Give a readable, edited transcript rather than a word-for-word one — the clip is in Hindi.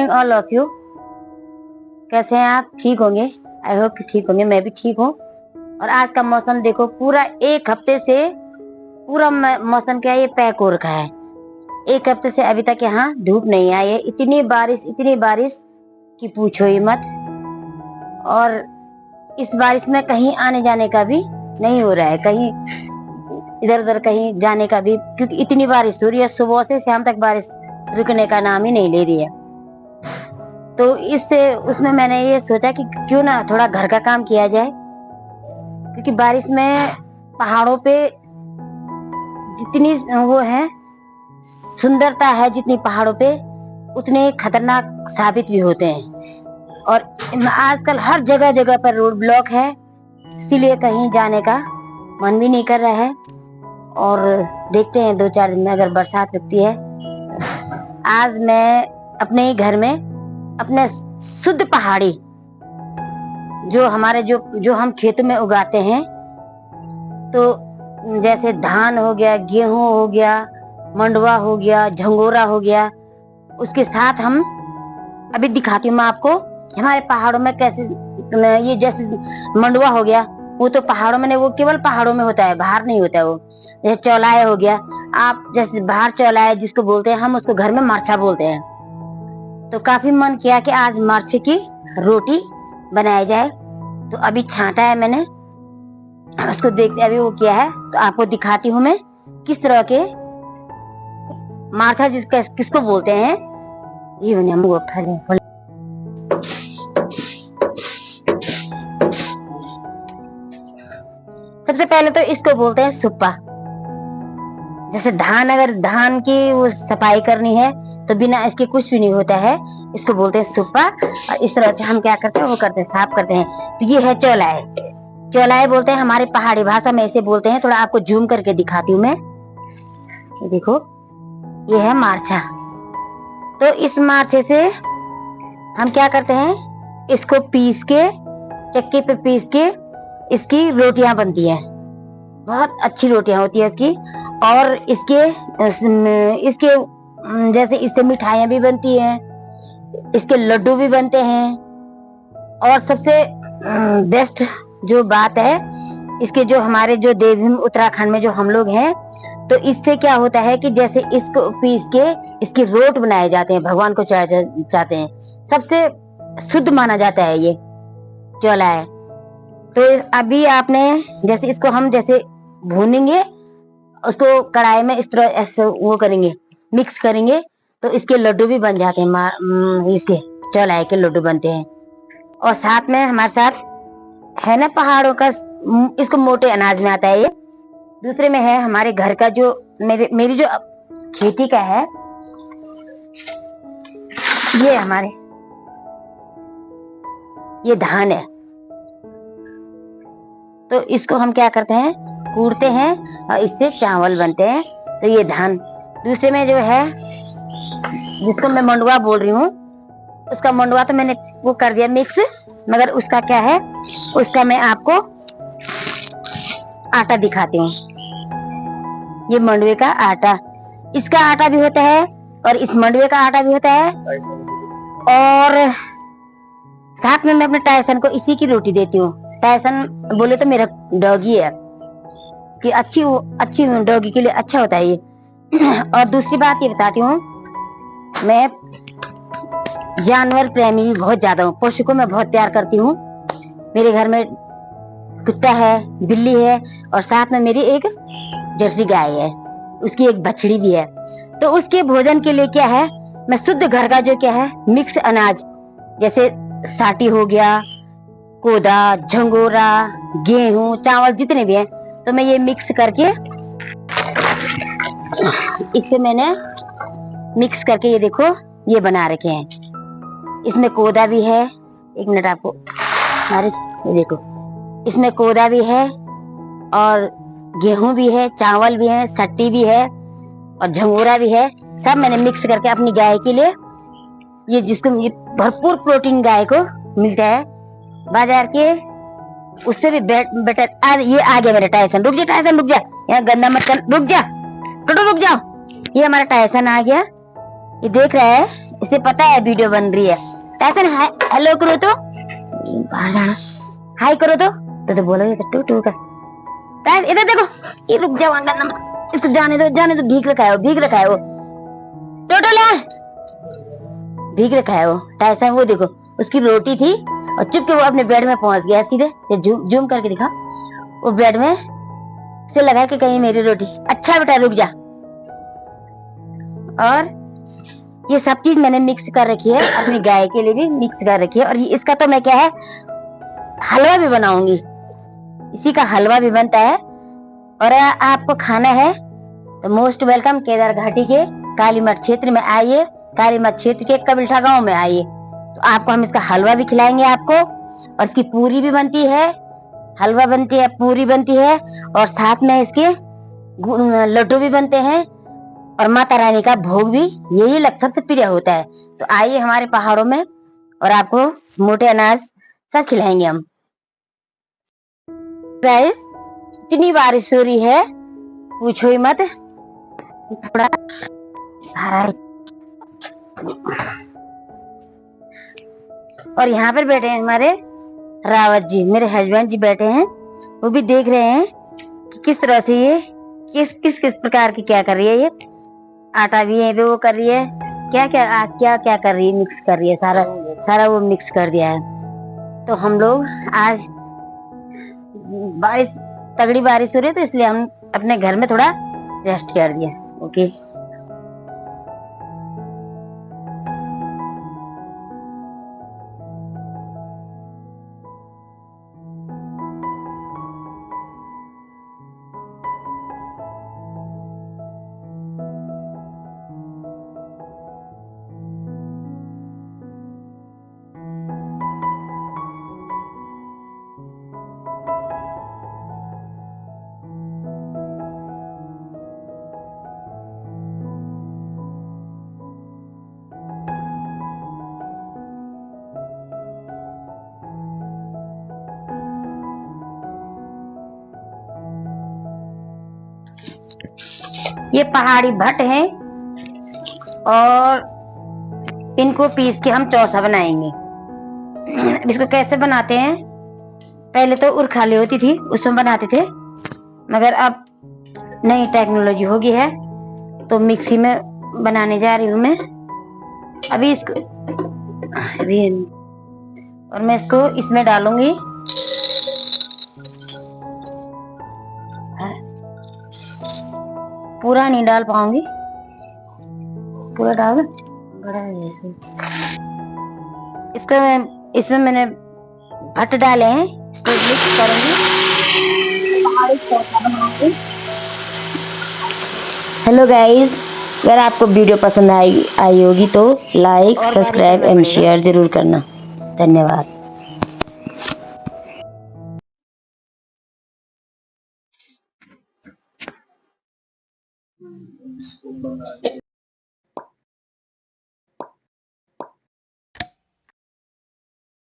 Morning all of you. कैसे हैं आप? ठीक होंगे, आई होप कि ठीक होंगे। मैं भी ठीक हूँ। और आज का मौसम देखो, पूरा एक हफ्ते से पूरा मौसम क्या है, ये पैक हो रखा है। एक हफ्ते से अभी तक यहाँ धूप नहीं आई है। इतनी बारिश कि पूछो ही मत। और इस बारिश में कहीं आने जाने का भी नहीं हो रहा है, कहीं इधर उधर कहीं जाने का भी, क्योंकि इतनी बारिश हो रही है। सुबह से शाम तक बारिश रुकने का नाम ही नहीं ले रही है। तो इससे उसमें मैंने ये सोचा कि क्यों ना थोड़ा घर का काम किया जाए, क्योंकि बारिश में पहाड़ों पे जितनी वो है सुंदरता है, जितनी पहाड़ों पे उतने खतरनाक साबित भी होते हैं। और आजकल हर जगह जगह पर रोड ब्लॉक है, इसीलिए कहीं जाने का मन भी नहीं कर रहा है। और देखते हैं 2-4 दिन में अगर बरसात रुकती है। आज मैं अपने ही घर में अपने शुद्ध पहाड़ी जो हमारे जो हम खेतों में उगाते हैं, तो जैसे धान हो गया, गेहूं हो गया, मंडवा हो गया, झंगोरा हो गया, उसके साथ हम अभी दिखाती हूँ मैं आपको हमारे पहाड़ों में कैसे। ये जैसे मंडवा हो गया, वो तो पहाड़ों में नहीं, वो केवल पहाड़ों में होता है, बाहर नहीं होता है वो। जैसे चौलाए हो गया, आप जैसे बाहर चौलाए जिसको बोलते हैं, हम उसको घर में मार्चा बोलते हैं। तो काफी मन किया कि आज मार्चे की रोटी बनाई जाए। तो अभी छांटा है मैंने, उसको देखते अभी वो किया है, तो आपको दिखाती हूँ मैं किस तरह के मार्चा किसको बोलते हैं। ये सबसे पहले तो इसको बोलते हैं सुप्पा। जैसे अगर धान की वो सफाई करनी है तो बिना इसके कुछ भी नहीं होता है, इसको बोलते हैं सुप्पा। और इस तरह से हम क्या करते हैं, वो करते हैं, साफ करते हैं। तो ये है चौलाए। चौलाए बोलते हैं हमारी पहाड़ी भाषा में, ऐसे बोलते हैं। थोड़ा आपको जूम करके दिखाती हूँ मैं। ये देखो, ये है मार्चा। तो इस मार्चे से हम क्या करते हैं, इसको पीस के, चक्की पे पीस के इसकी रोटियां बनती हैं। बहुत अच्छी रोटियां होती है इसकी। और इसके जैसे इससे मिठाइयां भी बनती हैं, इसके लड्डू भी बनते हैं। और सबसे बेस्ट जो बात है, इसके जो हमारे जो देवभूमि उत्तराखंड में जो हम लोग हैं, तो इससे क्या होता है कि जैसे इसको पीस के इसकी रोट बनाए जाते हैं, भगवान को चढ़ाते हैं। सबसे शुद्ध माना जाता है ये चौला है। तो अभी आपने जैसे इसको हम जैसे भूनेंगे, उसको कढ़ाई में इस तरह ऐसे वो करेंगे, मिक्स करेंगे, तो इसके लड्डू भी बन जाते हैं। इसके चौलाई के लड्डू बनते हैं। और साथ में हमारे साथ है ना पहाड़ों का, इसको मोटे अनाज में आता है ये। दूसरे में है हमारे घर का जो मेरी जो खेती का है, ये हमारे ये धान है। तो इसको हम क्या करते हैं, कूटते हैं और इससे चावल बनते हैं। तो ये धान। दूसरे में जो है जिसको मैं मंडवा बोल रही हूँ, उसका मंडवा तो मैंने वो कर दिया मिक्स, मगर उसका क्या है, उसका मैं आपको आटा दिखाती हूँ। ये मंडवे का आटा, इसका आटा भी होता है और इस मंडवे का आटा भी होता है। और साथ में मैं अपने टायसन को इसी की रोटी देती हूँ। टायसन बोले तो मेरा डॉगी है, कि अच्छी डॉगी के लिए अच्छा होता है ये। और दूसरी बात ये बताती हूँ, मैं जानवर प्रेमी भी बहुत ज्यादा हूँ। पशु को मैं बहुत प्यार करती हूँ। मेरे घर में कुत्ता है, बिल्ली है, और साथ में मेरी एक जर्सी गाय है, उसकी एक बछड़ी भी है। तो उसके भोजन के लिए क्या है, मैं शुद्ध घर का जो क्या है मिक्स अनाज, जैसे साटी हो गया, कोदा, झंगोरा, गेहूं, चावल जितने भी हैं, तो मैं ये मिक्स करके इससे मैंने मिक्स करके ये देखो ये बना रखे हैं। इसमें कोदा भी है, एक मिनट आपको ये देखो, इसमें कोदा भी है और गेहूं भी है, चावल भी है, सट्टी भी है और झंगोरा भी है। सब मैंने मिक्स करके अपनी गाय के लिए, ये जिसको ये भरपूर प्रोटीन गाय को मिलता है बाजार के, उससे भी बेटर। ये आ गया मेरा टायसन। रुक जा टायसन, रुक जा, यहाँ गन्ना मत कर, रुक जा, टोटो रुक जाओ। ये हमारा टायसन आ गया, ये देख रहा है, इसे पता है वीडियो बन रही है। टाइसन हेलो करो तो, बाहर जाना, हाय करो तो बोलोगे तो टू टू का। इधर देखो, ये रुक जाओ अंदर, इसको जाने दो, भीख रखा है वो, भीख रखा है वो, टोटो ले, भीख रखा है वो। टाइसन वो देखो, उसकी रोटी थी और चुप के वो अपने बेड में पहुंच गया सीधे। जूम करके दिखा, वो बेड में से लगा कि कहीं मेरी रोटी। अच्छा बेटा रुक जा। और ये सब चीज मैंने मिक्स कर रखी है, अपनी गाय के लिए भी मिक्स कर रखी है। और ये इसका तो मैं क्या है, हलवा भी बनाऊंगी, इसी का हलवा भी बनता है। और आपको खाना है तो मोस्ट वेलकम केदार घाटी के काली मठ क्षेत्र में आइए, काली मठ क्षेत्र के कबिल्ठा गांव में आइए, तो आपको हम इसका हलवा भी खिलाएंगे आपको। और इसकी पूरी भी बनती है, हलवा बनती है, पूरी बनती है, और साथ में इसके लड्डू भी बनते हैं, और माता रानी का भोग भी यही सबसे प्रिय होता है। तो आइए हमारे पहाड़ों में और आपको मोटे अनाज सब खिलाएंगे हम। गाइस इतनी बारिश हो रही है पूछो ही मत, थोड़ा और यहाँ पर बैठे हैं हमारे रावत जी, मेरे हस्बैंड जी बैठे हैं, वो भी देख रहे हैं कि किस तरह से ये किस किस प्रकार की क्या कर रही है। ये आटा भी है वो कर रही है, क्या क्या आज क्या क्या कर रही है, मिक्स कर रही है, सारा सारा वो मिक्स कर दिया है। तो हम लोग आज बारिश, तगड़ी बारिश हो रही है, तो इसलिए हम अपने घर में थोड़ा रेस्ट कर दिया। ओके ये पहाड़ी भट्ट है और इनको पीस के हम चौसा बनाएंगे। इसको कैसे बनाते हैं, पहले तो उरखाली होती थी उसमें बनाते थे, मगर अब नई टेक्नोलॉजी हो गई है तो मिक्सी में बनाने जा रही हूँ मैं अभी इसको। अभी और मैं इसको इसमें डालूंगी, पूरा नहीं डाल पाऊंगी, पूरा डाल बड़ा है इसको मैं, इसमें मैंने भट्ट डाले हैं, इसको मिक्स करूंगी। हेलो गाइस, अगर आपको वीडियो पसंद आई होगी तो लाइक सब्सक्राइब एंड शेयर जरूर करना। धन्यवाद।